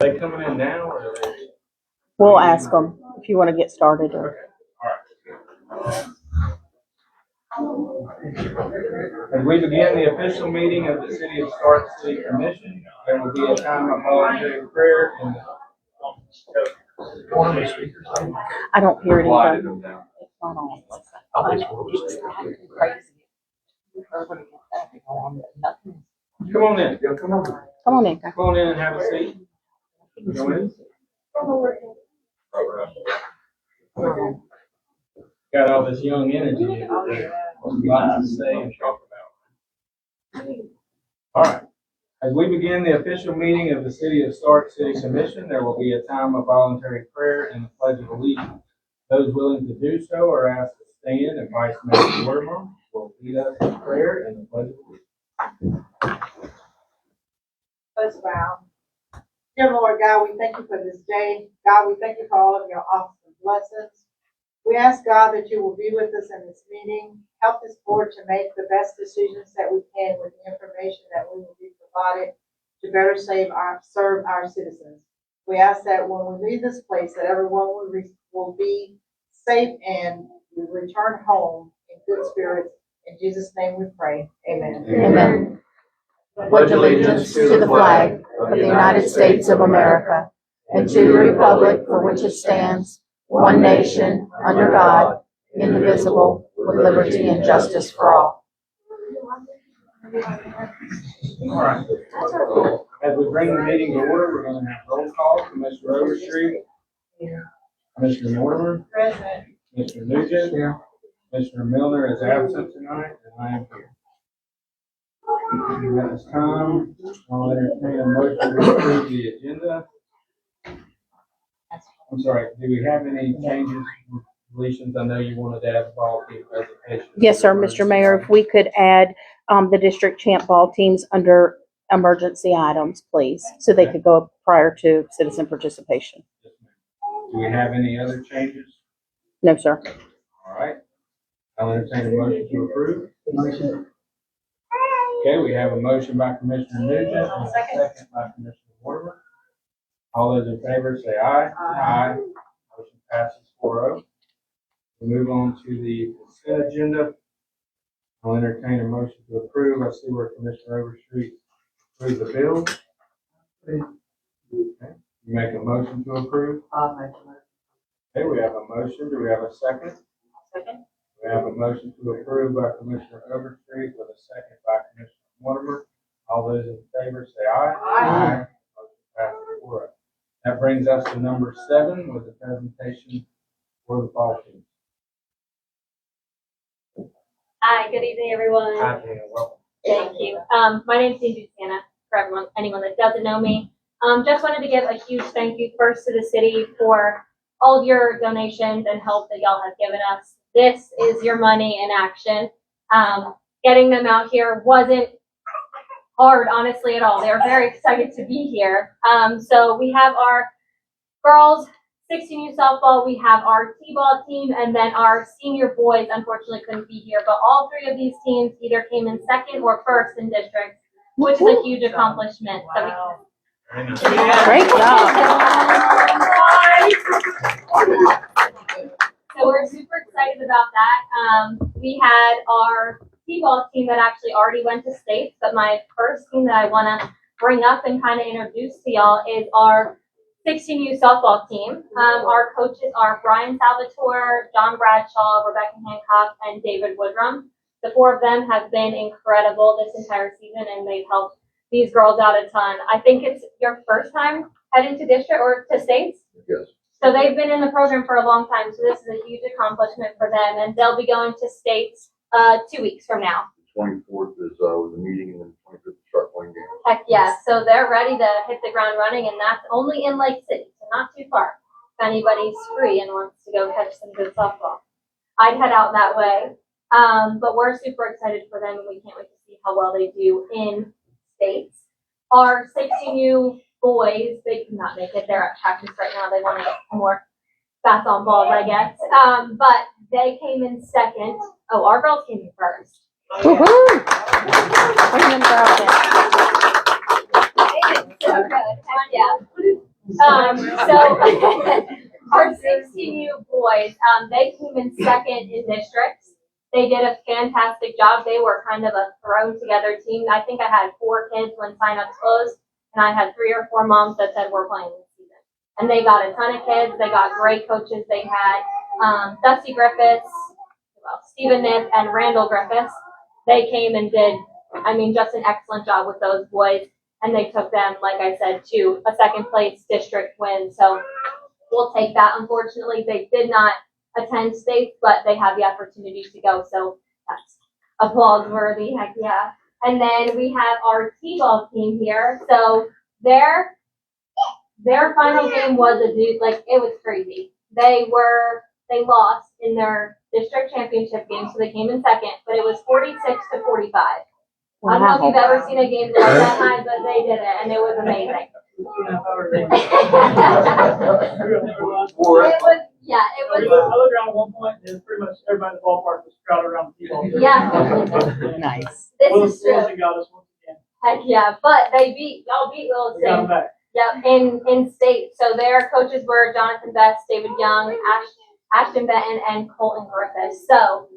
Are they coming in now or are they? We'll ask them if you want to get started. Okay, all right. As we begin the official meeting of the City of Starke City Commission, there will be a time of voluntary prayer in the. I don't hear anything. It's not on. Come on in. Come on. Come on in. Come on in and have a seat. Go in. Got all this young energy in there. Lots to say and talk about. All right. As we begin the official meeting of the City of Starke City Commission, there will be a time of voluntary prayer and the Pledge of Allegiance. Those willing to do so are asked to stand, and Vice Mayor Wermer will lead us in prayer and the Pledge of Allegiance. Let's bow. Dear Lord God, we thank you for this day. God, we thank you for all of your awesome blessings. We ask God that you will be with us in this meeting. Help this board to make the best decisions that we can with the information that we will be provided to better serve our citizens. We ask that when we leave this place, that everyone will be safe and return home in good spirits. In Jesus' name we pray. Amen. Amen. Pledge allegiance to the flag of the United States of America and to the republic for which it stands, one nation, under God, indivisible, with liberty and justice for all. All right. As we bring the meeting to order, we're going to have roll call. Commissioner Overstreet. Commissioner Mortimer. Present. Commissioner Nugent. Here. Commissioner Milner is absent tonight, and I am here. At this time, I'll entertain a motion to approve the agenda. I'm sorry, do we have any changes, deletions? I know you wanted to add the ball team presentation. Yes, sir, Mr. Mayor, if we could add the district champ ball teams under emergency items, please, so they could go prior to citizen participation. Yes, ma'am. Do we have any other changes? No, sir. All right. I'll entertain a motion to approve. Motion. Okay, we have a motion by Commissioner Nugent and a second by Commissioner Mortimer. All those in favor say aye. Aye. Motion passes 4-0. We move on to the consent agenda. I'll entertain a motion to approve. I see where Commissioner Overstreet approved the bill. Okay. You make a motion to approve? I'll make a motion. Okay, we have a motion. Do we have a second? Second. We have a motion to approve by Commissioner Overstreet with a second by Commissioner Mortimer. All those in favor say aye. Aye. Motion passes 4-0. That brings us to number 7 with the presentation for the ball team. Hi, good evening, everyone. Hi, Dana. Welcome. Thank you. My name is Dean Buchanan, for anyone that doesn't know me. Just wanted to give a huge thank you first to the city for all of your donations and help that y'all have given us. This is your money in action. Getting them out here wasn't hard, honestly, at all. They were very excited to be here. So we have our girls 16U softball, we have our T-ball team, and then our senior boys unfortunately couldn't be here, but all 3 of these teams either came in second or first in districts, which is a huge accomplishment. Wow. Great job. So we're super excited about that. We had our T-ball team that actually already went to states, but my first team that I want to bring up and kind of introduce to y'all is our 16U softball team. Our coaches are Brian Salvatore, John Bradshaw, Rebecca Hancock, and David Woodrum. The 4 of them have been incredible this entire season, and they've helped these girls out a ton. I think it's your first time heading to district or to states? Yes. So they've been in the program for a long time, so this is a huge accomplishment for them, and they'll be going to states 2 weeks from now. 24th is the meeting, and then 25th is start playing games. Heck yeah, so they're ready to hit the ground running, and that's only in Lake City, so not too far. If anybody's free and wants to go catch some good softball, I'd head out that way. But we're super excited for them, and we can't wait to see how well they do in states. Our 16U boys, they could not make it. They're at practice right now. They want to get some more bats on balls, I guess. But they came in second. Oh, our girls came in first. Woohoo! Bring them girls in. So good. Heck yeah. So our 16U boys, they came in second in districts. They did a fantastic job. They were kind of a thrown together team. I think I had 4 kids when signups closed, and I had 3 or 4 moms that said we're playing this season. And they got a ton of kids. They got great coaches. They had Dusty Griffiths, Stephen Niff, and Randall Griffiths. They came and did, just an excellent job with those boys. And they took them, like I said, to a second place district win. So we'll take that. Unfortunately, they did not attend states, but they have the opportunity to go. So that's applause worthy. Heck yeah. And then we have our T-ball team here. So their final game was it was crazy. They lost in their district championship game, so they came in second, but it was 46-45. I don't know if you've ever seen a game go that high, but they did it, and it was amazing. It was. I looked around at one point, and it was pretty much everybody in the ballpark was crowded around the T-ball. Yeah. Nice. This Well, is true. got us once again. Heck yeah, but y'all beat Little We got them State. back. Yep, in state. So their coaches were Jonathan Best, David Young, Ashton Benton, and Colton Griffiths. So,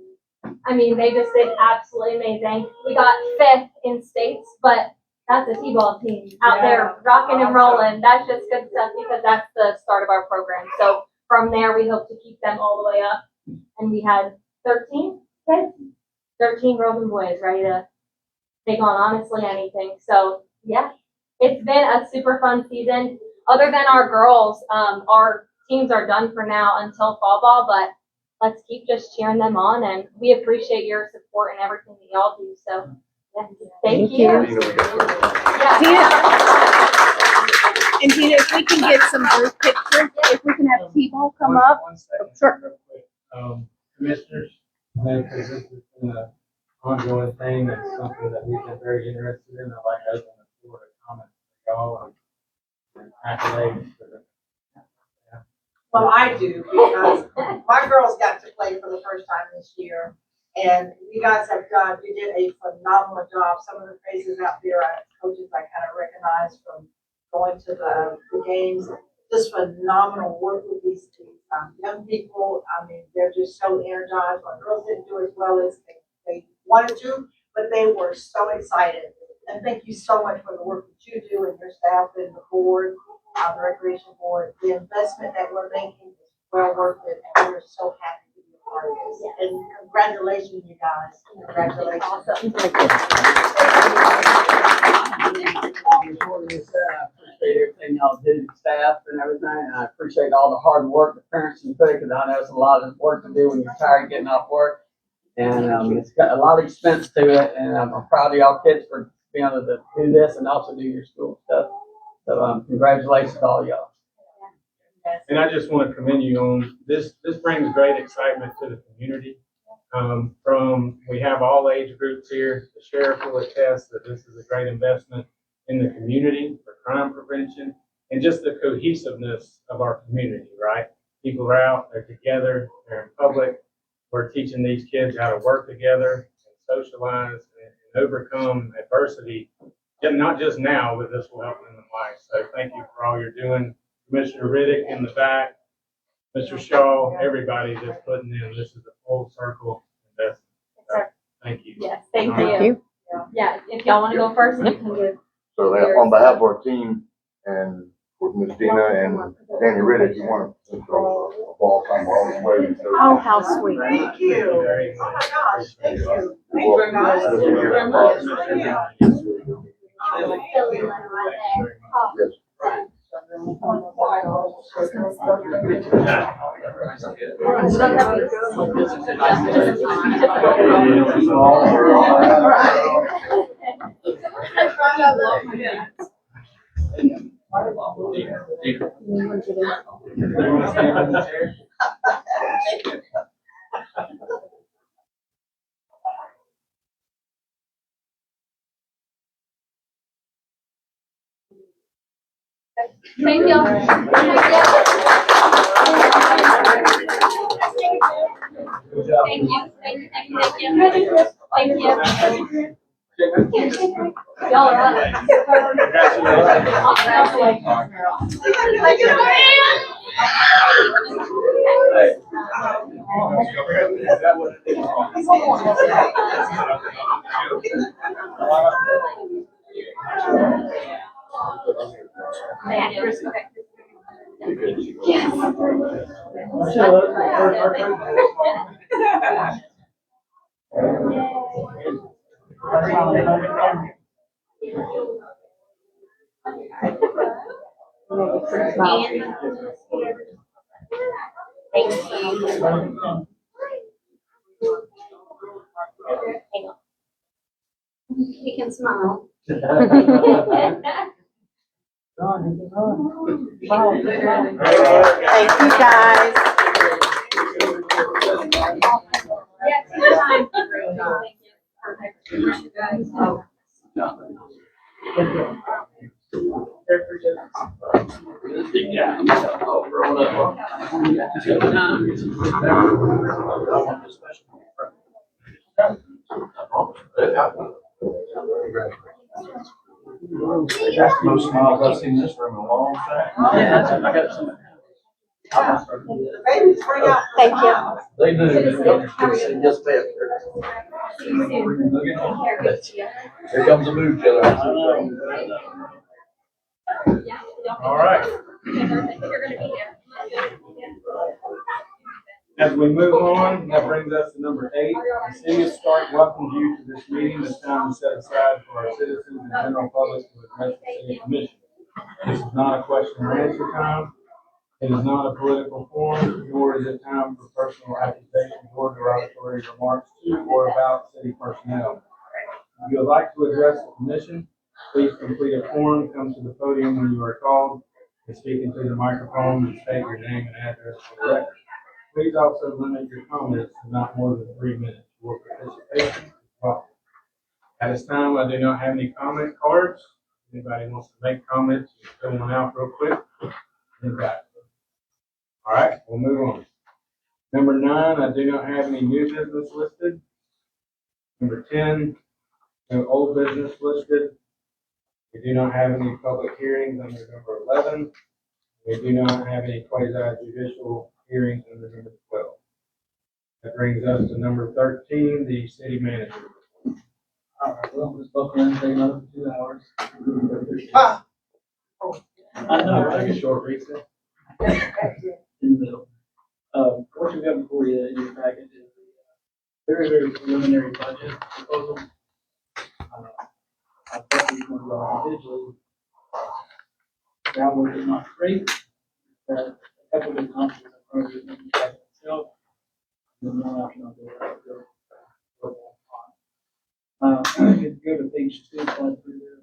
they just did absolutely amazing. We got 5th in states, but that's a T-ball team out there rocking and rolling. That's just good stuff because that's the start of our program. So from there, we hope to keep them all the way up. And we had 13 kids, 13 girls and boys ready to take on honestly anything. So yeah, it's been a super fun season. Other than our girls, our teams are done for now until fall ball, but let's keep just cheering them on, and we appreciate your support and everything that y'all do. So, yeah, thank you. Yeah. And Tina, if we can get some group pictures, if we can have T-ball come up. One second. Sure. Real quick. Commissioners, I know because this has been an ongoing thing and something that we've been very interested in. I'd like to open the floor to comments for y'all and accolades for the. Well, I do, because my girls got to play for the first time this year, and you guys you did a phenomenal job. Some of the faces out there, coaches I kind of recognize from going to the games, just phenomenal work with these young people. They're just so energized. My girls didn't do as well as they wanted to, but they were so excited. And thank you so much for the work that you do and your staff and the board. The recreation board, the investment that we're making is well worth it, and we're so happy to be a part of this. And congratulations, you guys. Congratulations. Awesome. I appreciate everything y'all do, the staff and everything, and I appreciate all the hard work the parents can put, because I know it's a lot of work to do when you're tired of getting off work. And it's got a lot of expense to it, and I'm proud of y'all kids for being able to do this and also do your school stuff. So congratulations to all y'all. And I just want to commend you on this. This brings great excitement to the community. We have all age groups here. The sheriff will attest that this is a great investment in the community for crime prevention and just the cohesiveness of our community, right? People are out, they're together, they're in public. We're teaching these kids how to work together and socialize and overcome adversity. And not just now, but this will help them in life. So thank you for all you're doing. Commissioner Riddick in the back, Mr. Shaw, everybody that's putting in. This is a full circle investment. Yes, sir. Thank you. Yes, thank Thank you. you. Yeah, if y'all want to go first, you can give. So that on behalf of our team and with Ms. Dina and Danny Riddick, you want to throw a ball time all the way. Oh, how sweet. Thank you. Very Oh much. my gosh, thank you. You're Thank you very much. welcome. This is your applause. Yes. Thank you. Thank you. Thank you. Thank you. Thank you. Thank you. Y'all are on it. Thank you. Hang on. You can smile. Thank you, guys. Yes, time. Thank you. Perfect. That's the most smiles I've seen in this room in a long time. I got some. Babies bring out. Thank you. They do. Just that. See you soon. Take care. Good to see you. Here comes the mood killer. All right. You're gonna be here. As we move on, that brings us to number 8. The city of Starke welcomes you to this meeting. This time is set aside for our citizens and general public to address the city commission. This is not a question or answer time. It is not a political forum, nor is it time for personal accusations or derogatory remarks to or about city personnel. If you would like to address the commission, please complete a form, come to the podium when you are called, and speak into the microphone and state your name and address for the record. Please also limit your comments to not more than 3 minutes. Your participation is welcome. At this time, I do not have any comment cards. Anybody wants to make comments, just fill one out real quick. Anybody? All right, we'll move on. Number 9, I do not have any new business listed. Number 10, no old business listed. We do not have any public hearings under number 11. We do not have any quasi-judicial hearings under number 12. That brings us to number 13, the city manager. All right, well, we're supposed to take another 2 hours. Ah. I know, Take right? a short recess. In the middle. What you got before you in your package is a very, very preliminary budget proposal. I thought we were going individually. Downward is not great, but a couple of options in front of you, maybe check itself. And then one option I'll go on. If you go to page 2, slide through there.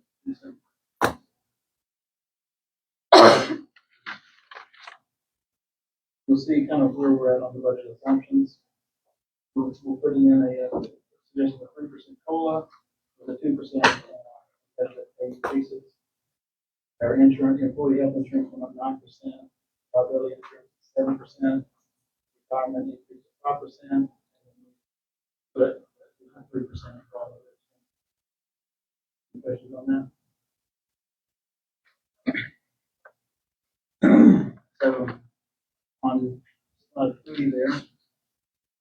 You'll see kind of where we're at on the budget assumptions. We're putting in a suggestion of 3% COLA with a 2% benefit pay increases. Our insurance, employee health insurance went up 9%, liability insurance 7%, retirement increase of 5%, but 3% for all of it. Any questions on that? So on slide 3 there,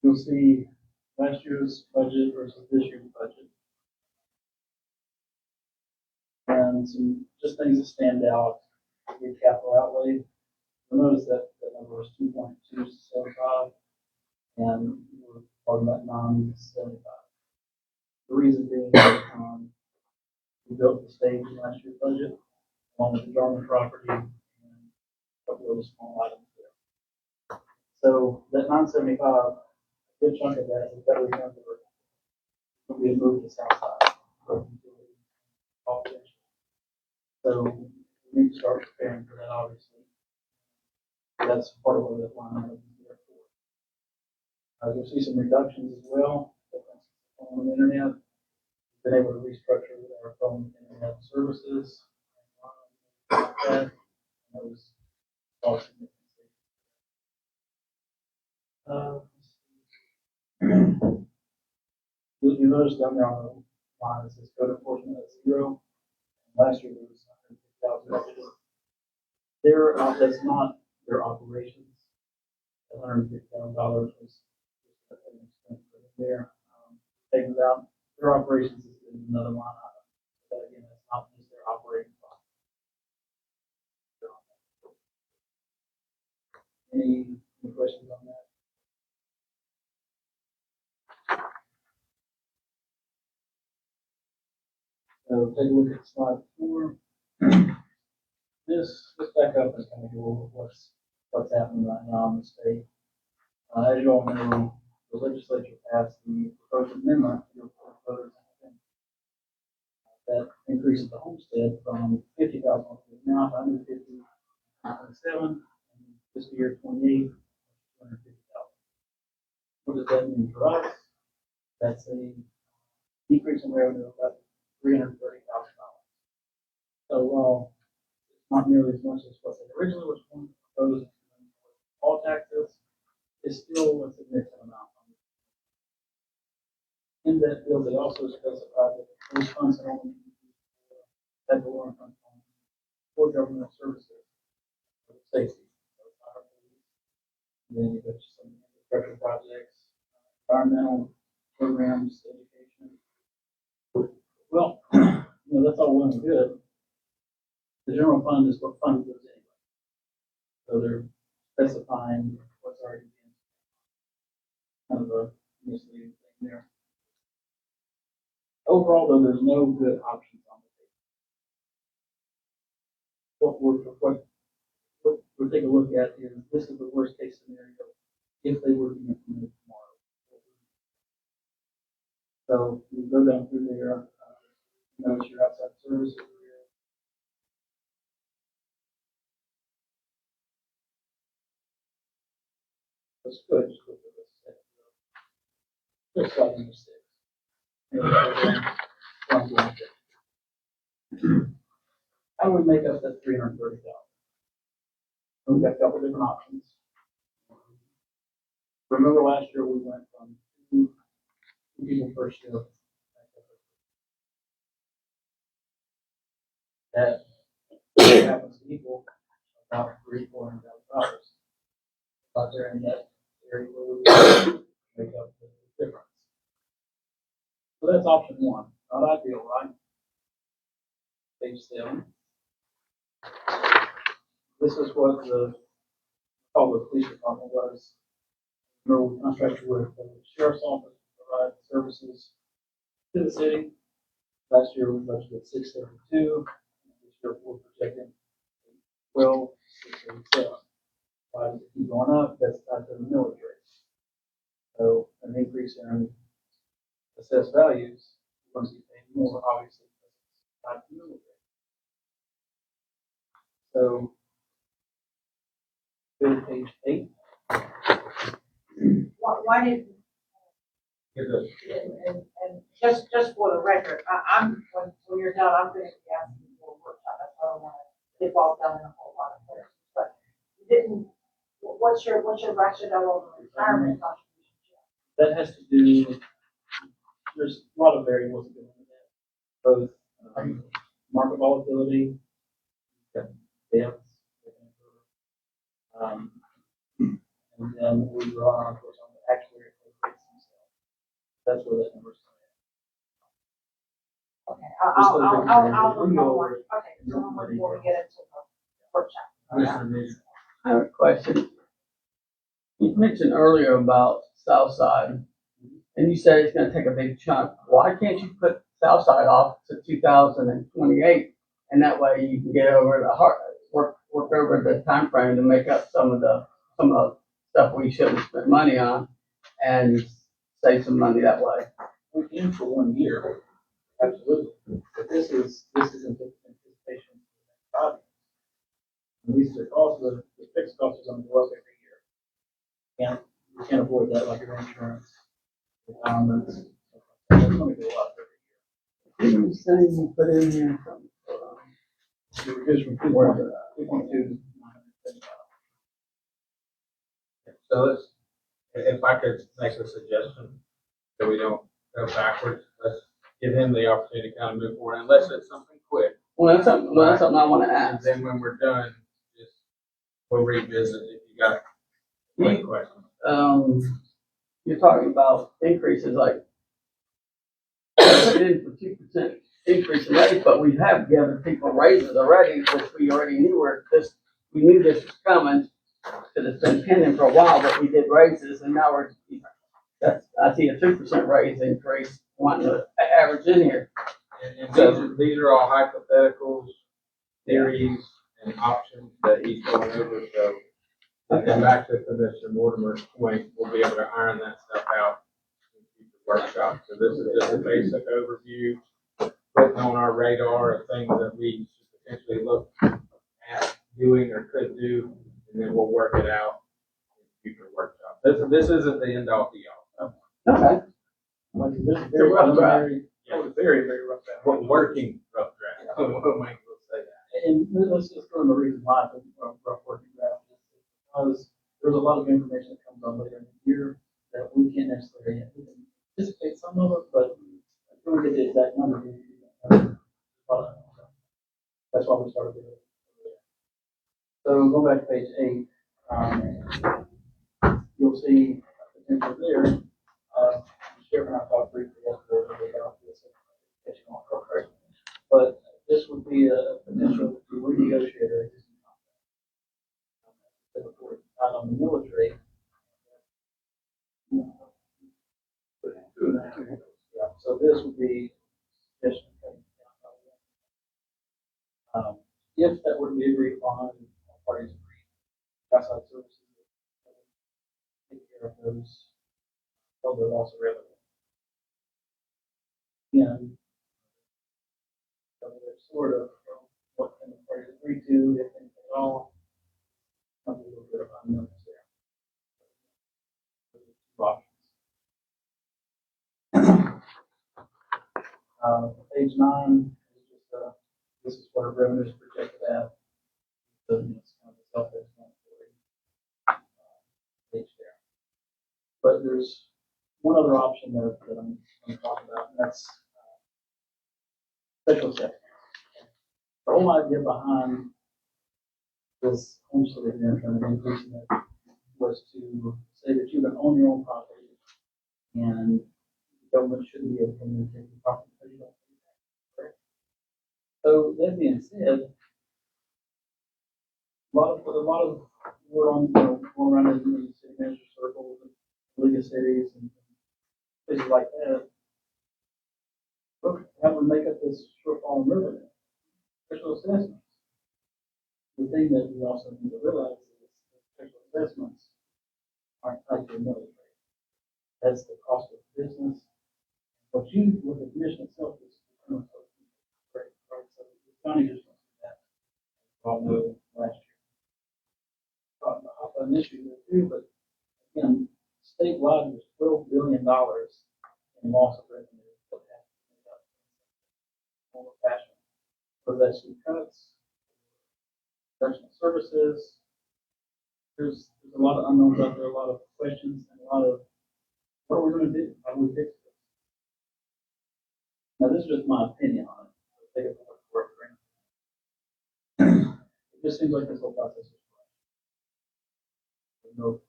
you'll see last year's budget versus this year's budget. And some just things that stand out, the capital outlay. You'll notice that the number was 2.275, and we're talking about 975. The reason being, we built the stage in last year's budget, along with the Jarman property and a couple of small items there. So that 975, a good chunk of that is better remember when we moved to south side. So we need to start preparing for that, obviously. That's part of what that line item is there for. You'll see some reductions as well on the internet. Been able to restructure our phone internet services. That was also you notice down there on line that says code enforcement at 0. Last year there was $150,000. That's not their operations. $150,000 was an expense for them there. Taking it out, their operations is another line item. But again, that's not just their operating cost. Any questions on that? So take a look at slide 4. This back up and kind of go over what's happening right now in the state. As you all know, the legislature passed the proposed amendment to the voters. That increases the homestead from 50,000 now to 150, 107, and fiscal year 28, 250,000. What does that mean for us? That's a decrease in revenue of about $330,000. So while it's not nearly as much as what they originally was proposed all taxes, it's still a significant amount. In that bill, they also specified that those funds are only federal and for government services, for safety. And then you got some infrastructure projects, environmental programs, education. Well, that's all well and good. The general fund is what funds those anyway. So they're specifying what's already been kind of a misleading thing there. Overall, though, there's no good options on the table. What we'll take a look at is this is the worst case scenario if they were to be implemented tomorrow. So we go down through there. Notice your outside services. That's good. Just look at this. Just slide number 6. How do we make up that 330,000? We've got a couple different options. Remember last year we went from 2 people per shift. That happens to equal about $300,000-$400,000. Out there in that area where we make up the difference. So that's option 1. Not ideal, right? Page 7. This is what the police department was. Remember, we contracted with the sheriff's office to provide services to the city. Last year we budgeted 672. This year we're projecting 12,677. Why does it keep going up? That's tied to the millage rate. So an increase in assessed values, we're going to see paid more, obviously, because it's tied to the millage rate. So go to page 8. Why did, and just for the record, when you're done, I'm gonna be asking you for a workshop, that's why I don't wanna get bogged down in a whole lot of questions, but what's your rationale on the retirement contribution? That has to do, there's a lot of variables that go into that, both market volatility, depths, and then we draw, of course, on the actuary rates themselves. That's where that number's coming Okay, I'll look more. Okay, so before we get into the workshop. I have a question. You mentioned earlier about Southside, and you said it's gonna take a big chunk. Why can't you put Southside off to 2028, and that way you can get over the work over the time frame to make up some of the stuff we shouldn't spend money on, and save some money that way. We can for 1 year, absolutely. But this is anticipation of the next 5 years. And these are costs, the fixed costs are going to go up every year. You can't avoid that, like your insurance, retirements. It's going to go up every year. You saying you put in here from It goes from 2.2 to 975. So if I could make a suggestion, that we don't go backwards, let's give him the opportunity to kind of move forward, unless it's something quick. Well, that's something I want to And ask. then when we're done, just, we'll revisit if you got quick questions. You're talking about increases like put in for 2% increase in raise, but we have given people raises already, which we already knew we knew this was coming. Because it's been pending for a while, but we did raises, and now I see a 2% raise increase, wanting to average in here. And these are all hypotheticals, theories, and options that he's going over, so. And back to Commissioner Mortimer's point, we'll be able to iron that stuff out in future workshops. So this is just a basic overview, putting on our radar of things that we should potentially look at doing or could do, and then we'll work it out in future workshops. This isn't the end all be all. Okay. Like, this is It's a very rough draft. preliminary. Oh, it's very, very rough draft. What working rough draft? We'll make we'll say that. And let's just go into the reason why the rough working draft is because there's a lot of information that comes on later in the year that we can't necessarily anticipate some of it, but until we get the exact number, that's why we started doing it. So going back to page 8, you'll see potential there. The sheriff and I talked briefly yesterday about this educational appropriation, but this would be a potential to renegotiate our existing contract. Not on the military. Yeah, so this would be just, if that were to be agreed upon, all parties agree, outside services, take care of those, although also relevant. And so there's sort of what can the parties agree to, if anything at all, a little bit of unknowns there. Two options. Page 9 is just, this is what our revenue is projected at. So it's kind of a self-explanatory page there. But there's one other option that I'm going to talk about, and that's special assessment. The whole idea behind this homestead exemption and increasing it was to say that you can own your own property and the government shouldn't be able to come in and take your property because you don't pay tax. Correct? So that being said, a lot of we're on, going around in the city manager circles and League of Cities and places like that. Look, how do we make up this shortfall in revenue? Special assessments. The thing that we also need to realize is that special assessments aren't tied to the military. That's the cost of business. What the commission itself is. Right? So the county just wants that. All know last year. An issue there too, but again, statewide there's $12 billion in loss of revenue that has to be made up in some fashion. Whether that's through cuts, professional services, there's a lot of unknowns out there, a lot of questions, and a lot of what are we going to do? How do we fix this? Now, this is just my opinion on it. Take it for what it's worth. It just seems like this whole process is right. There's no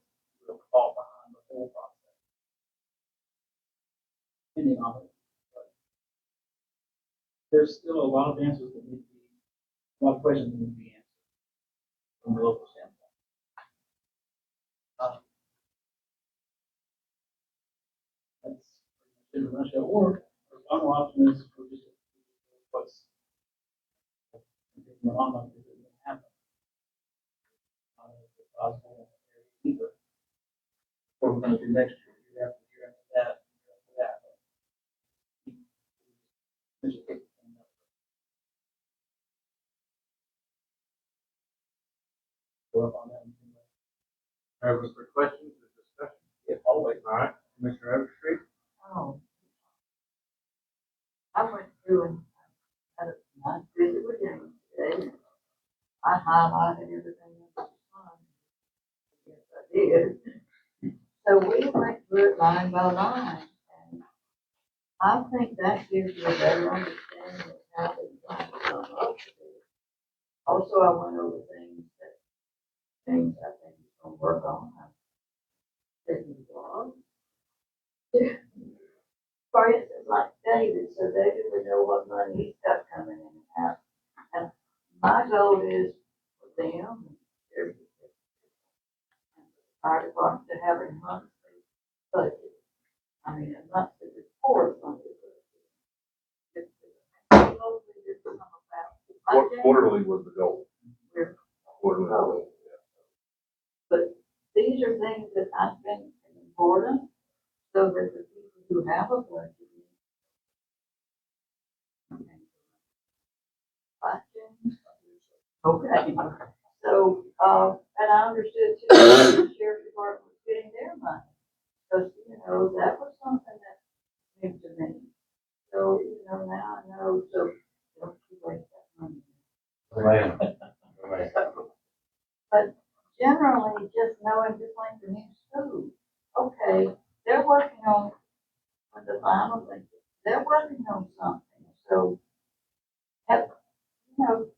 real thought behind the whole process. Opinion on it. But there's still a lot of answers that need to be, a lot of questions that need to be answered from the local standpoint. That's pretty much it in a nutshell. Or the final option is for just what's online because it didn't happen. Possible either. What we're going to do next year after that, year after that. Go up on that. Open for questions or discussion? Yeah, always. All right, Commissioner Overstreet? Oh. I went through and had a nice visit with him today. I highlighted everything that was fine. Yes, I did. So we went through it line by line, and I think that gives you a better understanding of how they want to come up with it. Also, I went over things I think he's gonna work on. I didn't blog. For instance, like David, so David would know what money he's got coming in and out. And my goal is for them, and every fire department to have a monthly budget. I mean, a monthly report on the budget. Hopefully this will come about. Quarterly was the goal. We're- Quarterly goal. But these are things that I think are important, so that the people who have a budget. Okay, so, and I understood too, that the sheriff's department was getting their money, because, that was something that came to me. So, now I know, so don't you waste that money. But generally, just knowing, just like the new school, okay, they're working on, the final thing, they're working on something, so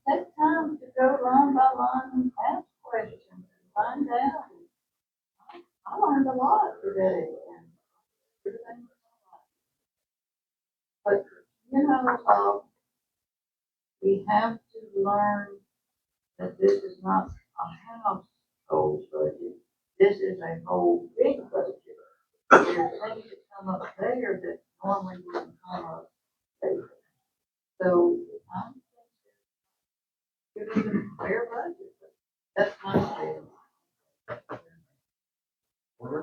take time to go line by line and ask questions and find out. I learned a lot today, and everything was but, we have to learn that this is not a household budget. This is a whole big budget. There's things that come up there that normally wouldn't come up there. So, I think it's a fair budget. That's my opinion.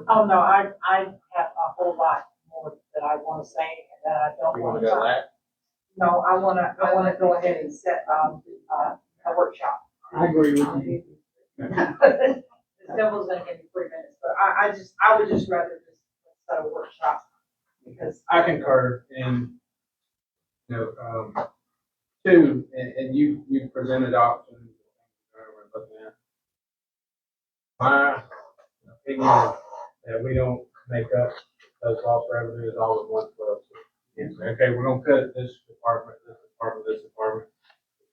Oh, no, I have a whole lot more that I wanna say, and that I don't You wanna wanna go talk. last? No, I wanna go ahead and set, a workshop. I agree with you. Devil's gonna give me 3 minutes, but I would just rather just set a workshop, because. I concur, and, two, and you presented options, we're looking at. My opinion is that we don't make up those lost revenues all in one flow. And say, okay, we're gonna cut this department, this department, this department.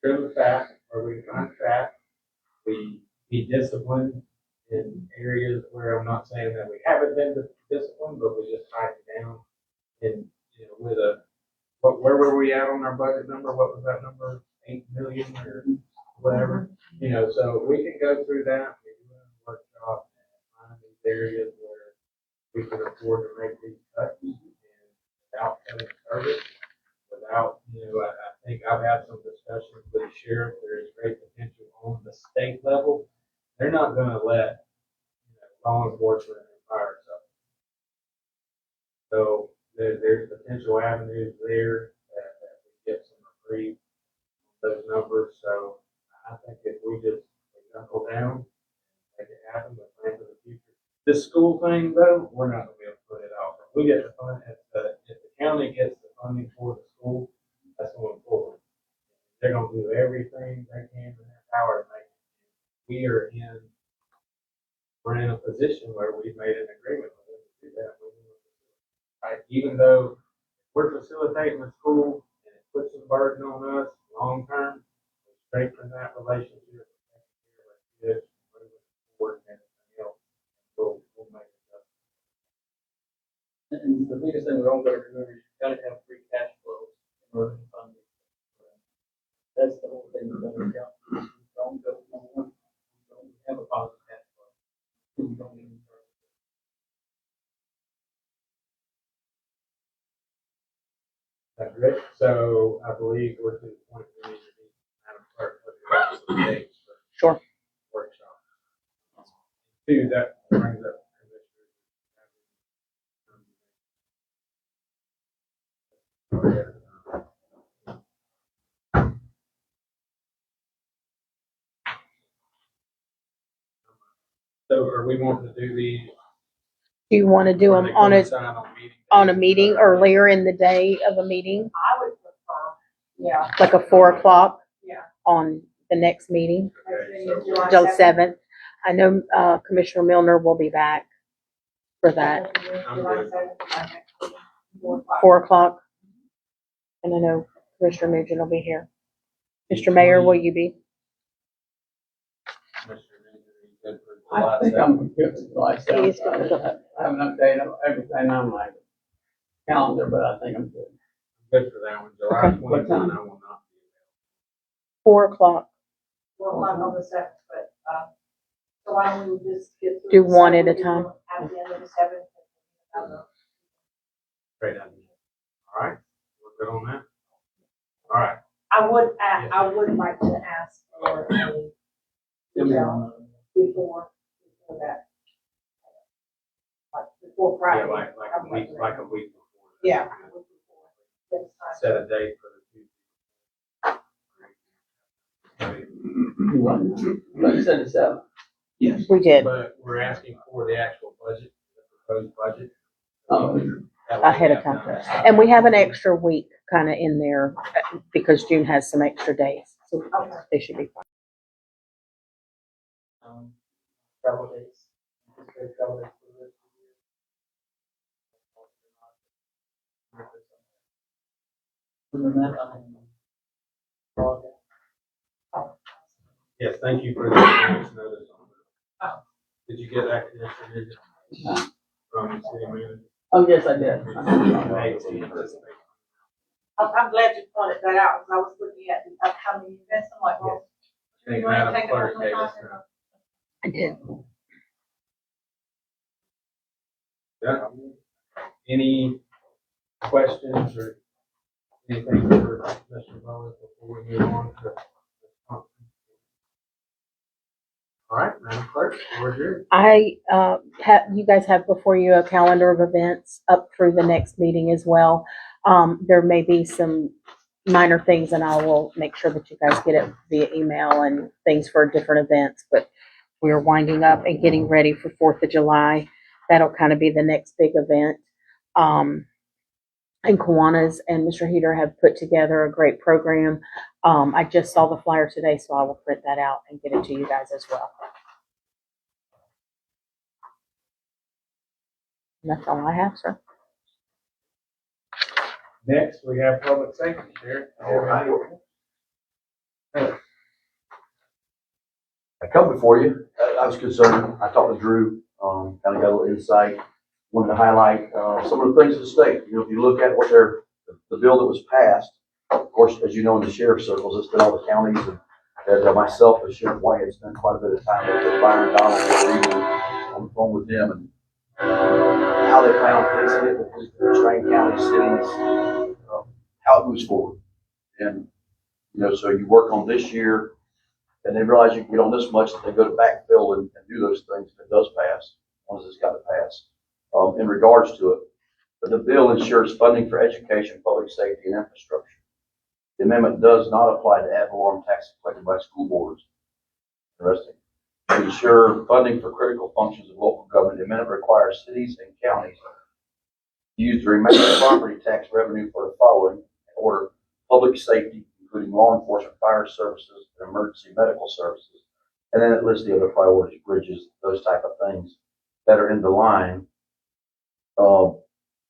Trim the fat, where we find fat, we be disciplined in areas where I'm not saying that we haven't been disciplined, but we just tighten down. And, with where were we at on our budget number? What was that number? 8 million or whatever? So we can go through that, we do a workshop and find these areas where we can afford to make these cuts and without cutting service, without, I think I've had some discussions with the sheriff, there is great potential on the state level. They're not gonna let, law enforcement and fire stuff. So there's potential avenues there that we get some reprieve on those numbers. So I think if we just knuckle down, make it happen, but plan for the future. This school thing though, we're not gonna be able to put it off. If we get the fund, if the county gets the funding for the school, that's going forward. They're gonna do everything they can in their power to make it. We're in a position where we've made an agreement with them to do that. Right? Even though we're facilitating the school and it puts some burden on us long term, we strengthen that relationship, moving forward and everything else. We'll make it up. And the biggest thing we don't gotta remember is you gotta have free cash flow in order to fund it. That's the whole thing we're gonna count. Don't go, don't have a positive cash flow. You don't even. That's great. So I believe we're to the point we need to be, Madam Clerk, looking at the dates for Sure. workshop. Two, that brings up Commissioner. So are we wanting to do these? Do you want to do them on a meeting or earlier in the day of a meeting, I would prefer, yeah. like a 4 o'clock Yeah. on the next meeting, Okay, so July 7th? I know Commissioner Milner will be back for that. I'm good. 4 o'clock. And I know Commissioner Nugent will be here. Mr. Mayor, will you be? Mr. Nugent, are you good for July I think 7th? I'm good with July He is 7th. good. I haven't updated everything on my calendar, but I think I'm good. Good for that one. July Okay. 21, I will not be 4 o'clock. 4 o'clock on the seventh, but, so why don't we just get through? Do the one seven, at a time. At the end of the seventh. available. Great idea. All right, we're good on that? All right. I would like to ask for a, before that. Like before Friday. Yeah, like a week before. Yeah. Yes, Set a date for the Tuesday. But you said it's 7. Yes. We did, But we're asking for the actual budget, the proposed budget. Oh. That way ahead we of have time. done- And we have an extra week kind of in there because June has some extra days. So they should be fine. Travel days. Anticipated travel days for the rest of the year. Other than that, Yes, thank you for the advance notice on that. Did you get that connection from the city manager? Oh, yes, I did. I'm glad you pointed that out, because I was looking at the upcoming events, I'm like, well. I think you wanna Madam take it Clerk on gave the us time? that. I did. Yeah. Any questions or anything for Mr. Bowen before we move on to? All right, Madam Clerk, we're here. I you guys have before you a calendar of events up through the next meeting as well. There may be some minor things, and I will make sure that you guys get it via email and things for different events, but we're winding up and getting ready for 4th of July. That'll kind of be the next big event. And Kiwanis and Mr. Heater have put together a great program. I just saw the flyer today, so I will print that out and get it to you guys as well. And that's all I have, sir. Next, we have public safety, Sheriff. All right. I come before you, I was concerned, I talked to Drew, kind of got a little insight, wanted to highlight, some of the things of the state. You know, if you look at what the bill that was passed, of course, as you know, in the sheriff's circles, it's been all the counties, and myself, as Sheriff White, have spent quite a bit of time with Byron Donald, on the phone with them, and how they plan on fixing it, with the restrained county cities, how it moves forward. And, you know, so you work on this year, and they realize you can get on this much, that they go to backfill and do those things if it does pass, once it's got to pass. In regards to it, but the bill ensures funding for education, public safety, and infrastructure. The amendment does not apply to ad valorem taxes collected by school boards. Interesting. To ensure funding for critical functions of local government, the amendment requires cities and counties to use the remaining property tax revenue for the following: in order: public safety, including law enforcement, fire services, and emergency medical services. And then it lists the other priorities, bridges, those type of things that are in the line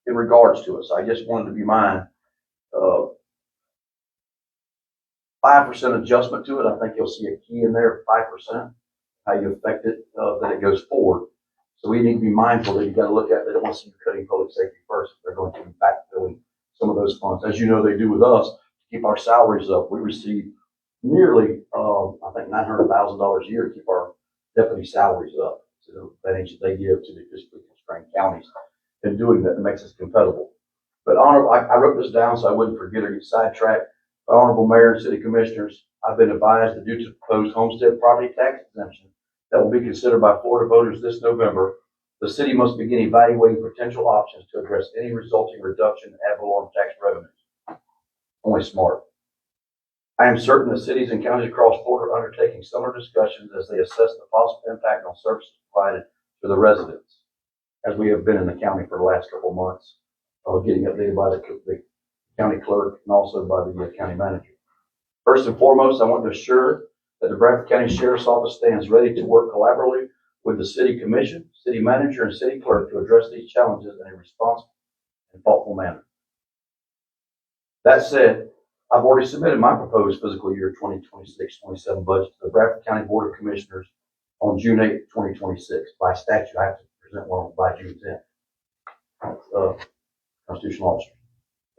in regards to it. So I just wanted to be mine. 5% adjustment to it. I think you'll see a key in there, 5%, how you affect it, that it goes forward. So we need to be mindful that you got to look at, they don't want to see you cutting public safety first. They're going to be backfilling some of those funds. As you know, they do with us to keep our salaries up. We receive nearly, I think $900,000 a year to keep our deputy salaries up. So the advantage they give to the fiscally constrained counties in doing that, it makes us competitive. But I wrote this down so I wouldn't forget or get sidetracked. Honorable Mayor and City Commissioners, I've been advised that due to the proposed homestead property tax exemption that will be considered by Florida voters this November, the city must begin evaluating potential options to address any resulting reduction in ad valorem tax revenues. Only smart. I am certain that cities and counties across Florida are undertaking similar discussions as they assess the possible impact on services provided to the residents, as we have been in the county for the last couple of months, getting updated by the county clerk and also by the county manager. First and foremost, I want to assure that the Bradford County Sheriff's Office stands ready to work collaboratively with the city commission, city manager, and city clerk to address these challenges in a responsible and thoughtful manner. That said, I've already submitted my proposed fiscal year 2026-27 budget to the Bradford County Board of Commissioners on June 8th, 2026. By statute, I have to present one by June 10th. That's constitutional officer.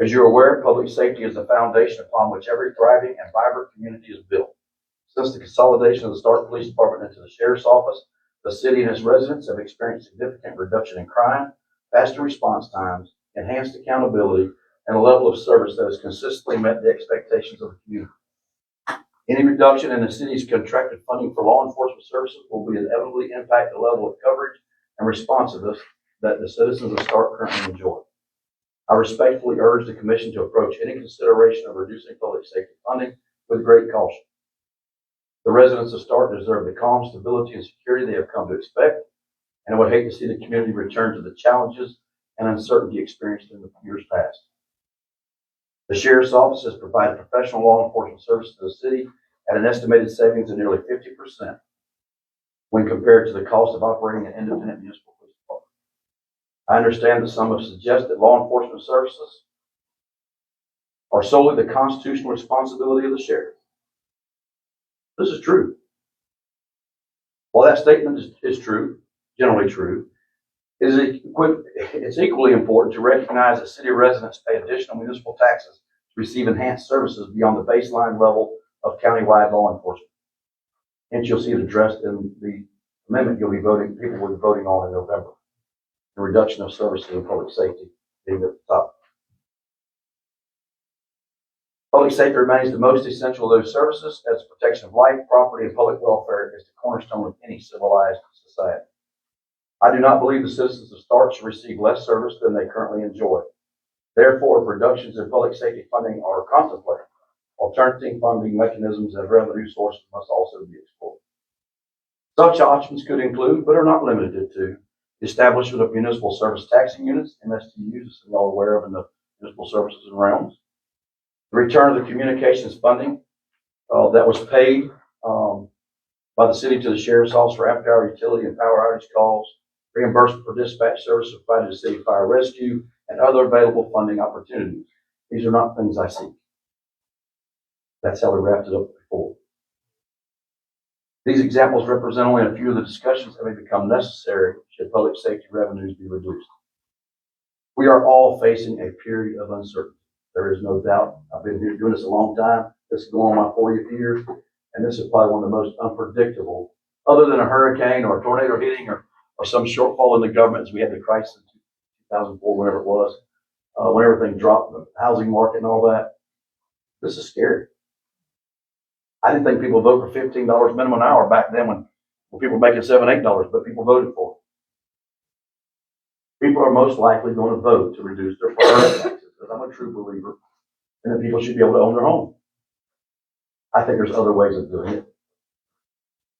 As you're aware, public safety is the foundation upon which every thriving and vibrant community is built. Since the consolidation of the Starke Police Department into the Sheriff's Office, the city and its residents have experienced significant reduction in crime, faster response times, enhanced accountability, and a level of service that has consistently met the expectations of the community. Any reduction in the city's contracted funding for law enforcement services will inevitably impact the level of coverage and responsiveness that the citizens of Starke currently enjoy. I respectfully urge the Commission to approach any consideration of reducing public safety funding with great caution. The residents of Starke deserve the calm, stability, and security they have come to expect, and I would hate to see the community return to the challenges and uncertainty experienced in the years past. The Sheriff's Office has provided professional law enforcement services to the city at an estimated savings of nearly 50% when compared to the cost of operating an independent municipal police department. I understand that some have suggested that law enforcement services are solely the constitutional responsibility of the sheriff. This is true. While that statement is true, generally true, it's equally important to recognize that city residents pay additional municipal taxes to receive enhanced services beyond the baseline level of countywide law enforcement. Hence, you'll see it addressed in the amendment people will be voting on in November. The reduction of services in public safety being at the top. Public safety remains the most essential of those services, as protection of life, property, and public welfare is the cornerstone of any civilized society. I do not believe the citizens of Starke should receive less service than they currently enjoy. Therefore, if reductions in public safety funding are contemplated, alternative funding mechanisms and revenue sources must also be explored. Such options could include, but are not limited to, the establishment of municipal service taxing units, MSTUs, as you're all aware of in the municipal services and realms. The return of the communications funding that was paid by the city to the Sheriff's Office for after-hour utility and power outage calls, reimbursement for dispatch services provided to city fire rescue, and other available funding opportunities. These are not things I seek. That's how we wrapped it up before. These examples represent only a few of the discussions that may become necessary should public safety revenues be reduced. We are all facing a period of uncertainty. There is no doubt. I've been doing this a long time. This is going on my 40th year, and this is probably one of the most unpredictable, other than a hurricane or a tornado hitting or some shortfall in the government as we had the crisis in 2004, whenever it was, when everything dropped, the housing market and all that. This is scary. I didn't think people would vote for $15 minimum an hour back then when people were making $7, $8, but people voted for it. People are most likely going to vote to reduce their property taxes, because I'm a true believer in that people should be able to own their home. I think there's other ways of doing it,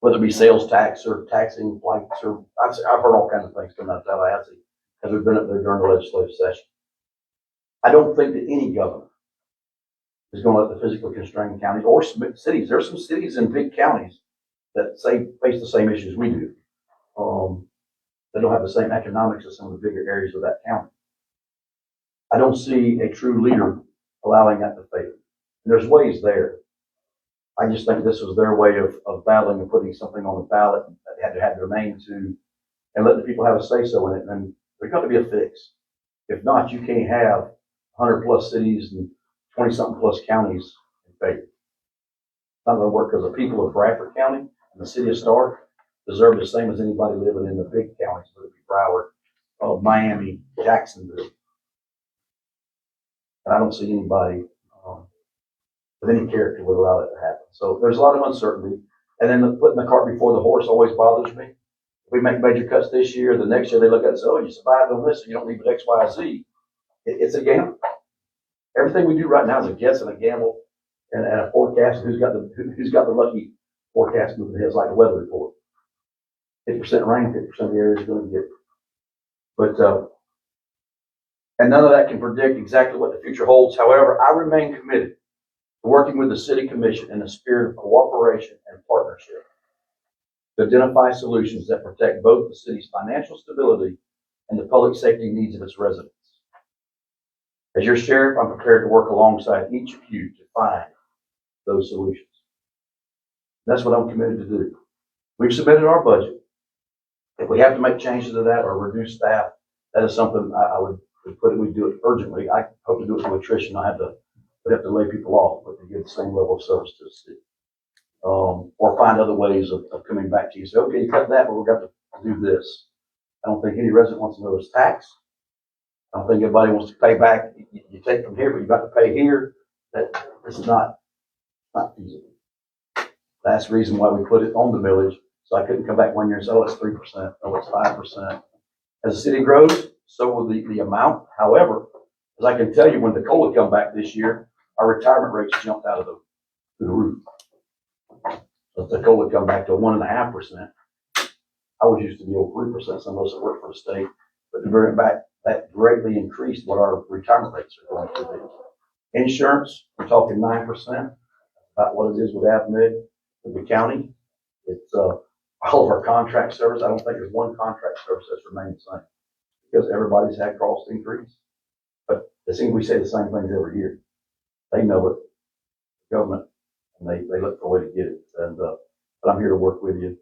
whether it be sales tax or taxing flights, or I've heard all kinds of things coming out of Tallahassee as we've been up there during the legislative session. I don't think that any governor is going to let the physically constrained counties or cities. There's some cities in big counties that face the same issues we do. They don't have the same economics as some of the bigger areas of that county. I don't see a true leader allowing that to fail. And there's ways there. I just think this was their way of battling and putting something on the ballot that they had to have their name to, and let the people have a say-so in it. And there's got to be a fix. If not, you can't have 100 plus cities and 20 something plus counties in favor. It's not going to work, because the people of Bradford County and the city of Starke deserve the same as anybody living in the big counties, whether it be Broward, Miami, Jacksonville. And I don't see anybody with any character would allow that to happen. So there's a lot of uncertainty. And then putting the cart before the horse always bothers me. If we make major cuts this year, the next year they look at it and say, oh, you survived on this, so you don't need but X, Y, Z. It's a gamble. Everything we do right now is a guess and a gamble and a forecast. Who's got the lucky forecast moving ahead? It's like a weather report. 50% rain, 50% of the area is going to get it. But and none of that can predict exactly what the future holds. However, I remain committed to working with the City Commission in a spirit of cooperation and partnership to identify solutions that protect both the city's financial stability and the public safety needs of its residents. As your sheriff, I'm prepared to work alongside each of you to find those solutions. That's what I'm committed to do. We've submitted our budget. If we have to make changes to that or reduce staff, that is something I would put it, we do it urgently. I hope to do it through attrition. We'd have to lay people off, but to give the same level of service to the city. Or find other ways of coming back to you. Say, okay, you cut that, but we've got to do this. I don't think any resident wants to know it's tax. I don't think anybody wants to pay back. You take from here, but you've got to pay here. This is not feasible. That's the reason why we put it on the village. So I couldn't come back 1 year and say, oh, it's 3%, oh, it's 5%. As the city grows, so will the amount. However, as I can tell you, when the COLA come back this year, our retirement rates jumped out of the roof. So if the COLA come back to 1.5%, I was used to be over 3%, some of us that work for the state, but to bring it back, that greatly increased what our retirement rates are going to be. Insurance, we're talking 9%, about what it is with AVMed, with the county. It's all of our contract service. I don't think there's one contract service that's remained the same because everybody's had cost increase. But it seems we say the same things every year. They know it, government, and they look for a way to get it. And but I'm here to work with you.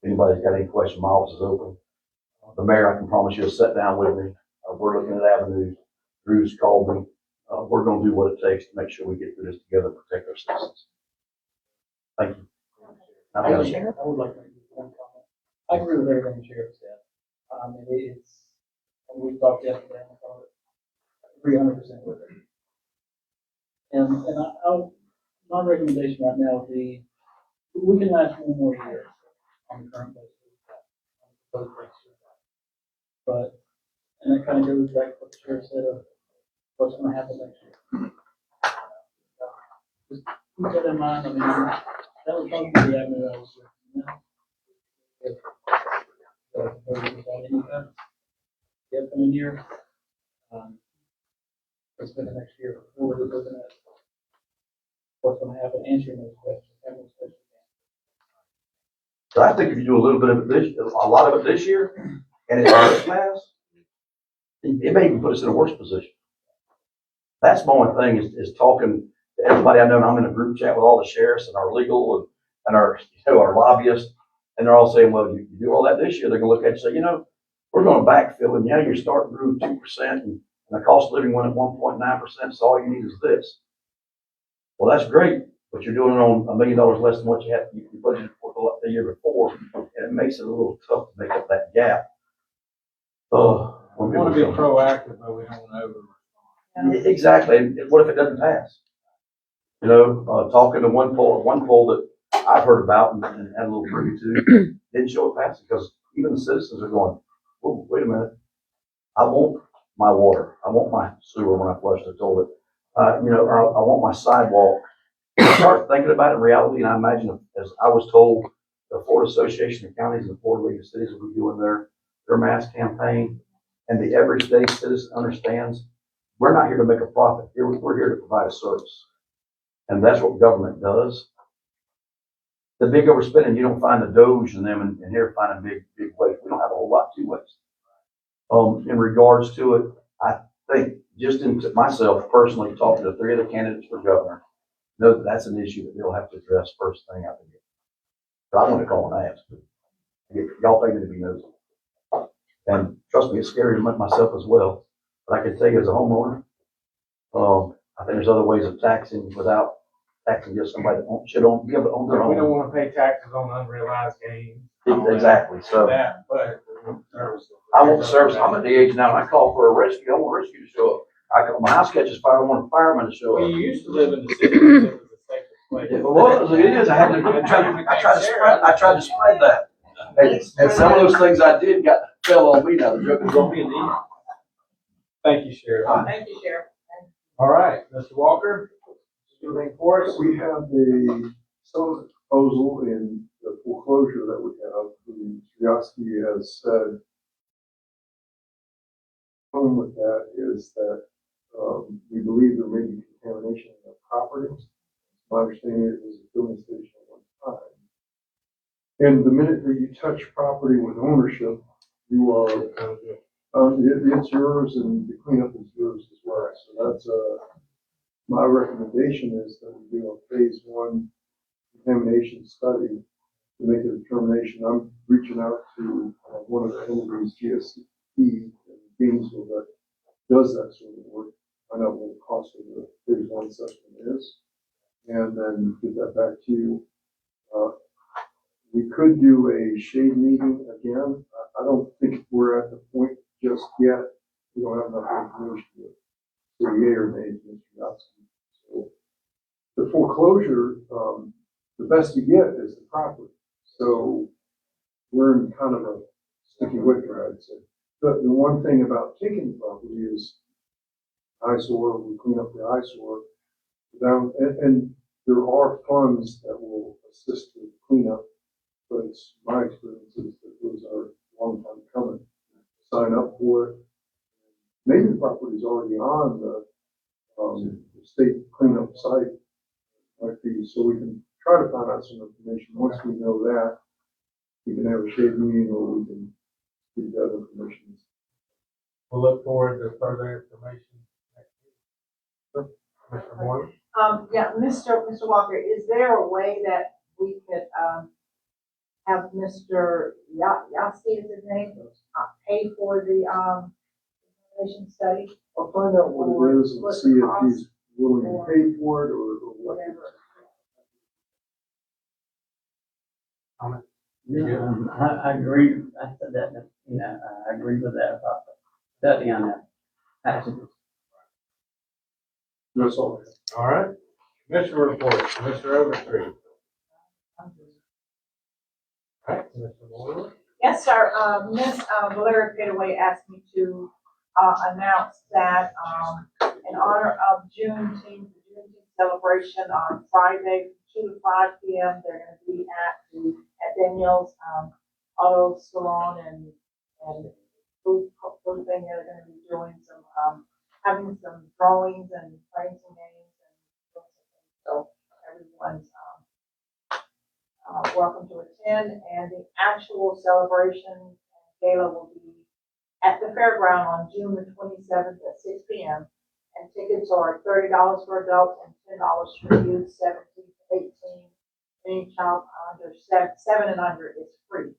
If anybody's got any questions, my office is open. The mayor, I can promise you, will sit down with me. We're looking at avenues. Drew's called me. We're going to do what it takes to make sure we get through this together and protect our citizens. Thank you. Thank you, Sheriff. I would like to make one comment. I agree with everything the Sheriff said. It's, and we talked yesterday, I thought it 300% with it. And my recommendation right now would be, we can last one more year on the current budget. But, and that kind of goes back to what the Sheriff said of what's going to happen next year. Just keep that in mind. That was probably the avenue I was with. The upcoming year, let's spend the next year before we're looking at what's going to happen, answering those questions, having those questions. So I think if you do a little bit of it a lot of it this year, and it does pass, it may even put us in a worse position. That's my only thing is talking to everybody I know. And I'm in a group chat with all the sheriffs and our legal and our our lobbyists, and they're all saying, well, you do all that this year, they're going to look at you and say, we're going to backfill, and your start grew 2%, and the cost of living went up 1.9%, so all you need is this. Well, that's great, but you're doing it on $1 million less than what you budgeted for the year before, and it makes it a little tough to make up that gap. We want to be proactive, but we don't want to over. Exactly. And what if it doesn't pass? Talking to one poll that I've heard about and had a little privy to, didn't show it passing because even the citizens are going, oh, wait a minute. I want my water. I want my sewer when I flush the toilet. I want my sidewalk. I start thinking about it in reality, and I imagine, as I was told, the Florida Association of Counties and the Florida League of Cities will be doing their mass campaign, and the everyday citizen understands we're not here to make a profit. We're here to provide a service, and that's what government does. The big overspending, you don't find the Doge in them, and here finding big waste. We don't have a whole lot to waste. In regards to it, I think just into myself personally, talking to 3 of the candidates for governor, know that that's an issue that they'll have to address first thing out the gate. But I want to call and ask. Y'all think to be nosy. And trust me, it's scary to myself as well. But I can tell you as a homeowner, I think there's other ways of taxing without taxing just somebody that should own their own. We don't want to pay taxes on unrealized gains. Exactly. So that, but I want the service. I'm at the age now, and I call for a rescue. I want a rescue to show up. My house catches fire. I want a fireman to show up. Well, you used to live in the city. It was a safer place. It was. It is. I tried to spread that. And some of those things I did fell on me. Now the joke is on me in the end. Thank you, Sheriff. Thank you, Sheriff. All right, Mr. Walker, anything for us? We have some proposal in the foreclosure that we have. Starke has said, problem with that is that we believe there may be contamination in the property. My understanding is it was a filling station at one time. And the minute that you touch property with ownership, you are It's yours and the cleanup is yours as well. So that's, my recommendation is that we do a phase one contamination study to make a determination. I'm reaching out to one of the entities, GSP in Gainesville, that does that sort of work. Find out what the cost of the phase one assessment is, and then get that back to you. We could do a shade meeting again. I don't think we're at the point just yet. We don't have enough information to say yea or nay to Mr. Yatsen. So the foreclosure, the best you get is the property. So we're in kind of a sticky wicket, I'd say. But the one thing about taking the property is eyesore. We clean up the eyesore. And there are funds that will assist with cleanup. But it's my experience is that those are a long time coming. Sign up for it. Maybe the property is already on the state cleanup site. Might be, so we can try to find out some information. Once we know that, we can have a shade meeting or we can get that information. We'll look forward to further information next week. Mr. Moore? Yeah, Mr. Walker, is there a way that we could, have Mr. Yasi, is his name, pay for the, information study? I'll find out what it is and see if he's willing to pay for it or what. Whatever. Yeah, I agree. I said that, I agree with that about study on that passage. That's all. All right. Commissioner report, Commissioner Overstreet. All right, Mr. Moore. Yes, sir. Ms. Valeria Pitaway asked me to announce that in honor of Juneteenth, the Juneteenth celebration on Friday, 2 to 5 p.m., they're going to be at Daniel's Auto Salon and food thing. They're going to be doing some having some drawings and playing some games and doing some things. So everyone's welcome to attend, and the actual celebration gala will be at the fairground on June the 27th at 6 p.m. And tickets are $30 for adults and $10 for youth, 17 to 18. Any child under 7 and under is free.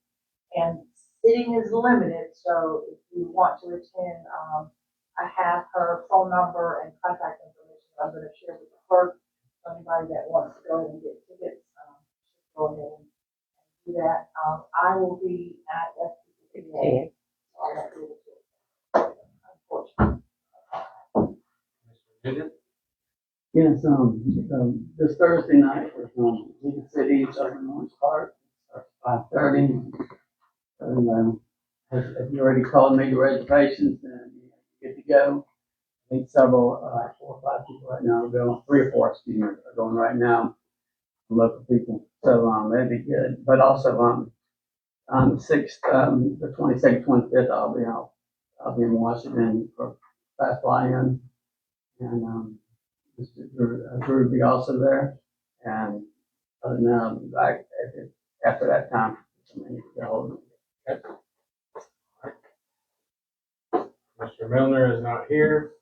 And seating is limited, so if you want to attend, I have her phone number and contact information I'm going to share with the clerk. Anybody that wants to go ahead and get tickets, go ahead and do that. I will be at FPPA. So I won't be able to, unfortunately. Mr. Nugent? Yes, this Thursday night was, League City, Southern Orange Park, starts at 5:30. And, if you already called, made your reservations, then you're good to go. I think several, 4 or 5 people right now are going, 3 or 4, excuse me, are going right now, local people. So, that'd be good. But also, on the 6th, the 22nd, 25th, I'll be in Washington for Fast Fly-In. And, Mr. Drew will be also there. And other than that, after that time, somebody needs to get hold of me. Mr. Milner is not here.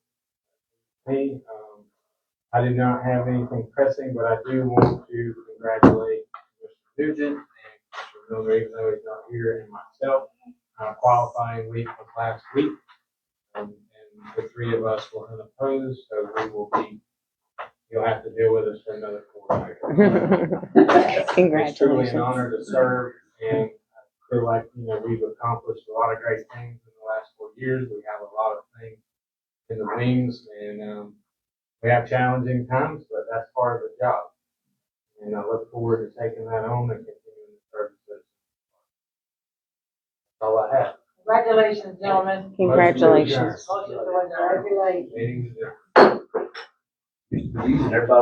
Me, I do not have anything pressing, but I do want to congratulate Mr. Nugent and Mr. Milner, even though he's not here, and myself, qualifying week of last week. And the 3 of us were unopposed, so we will be, you'll have to deal with us for another 4 years. It's truly an honor to serve, and I feel like, we've accomplished a lot of great things in the last 4 years. We have a lot of things in the wings, and we have challenging times, but that's part of the job. And I look forward to taking that on and continuing to serve the citizens. That's all I have. Congratulations, gentlemen. Congratulations. Motion to adjourn. Congratulations. Meeting is adjourned. Everybody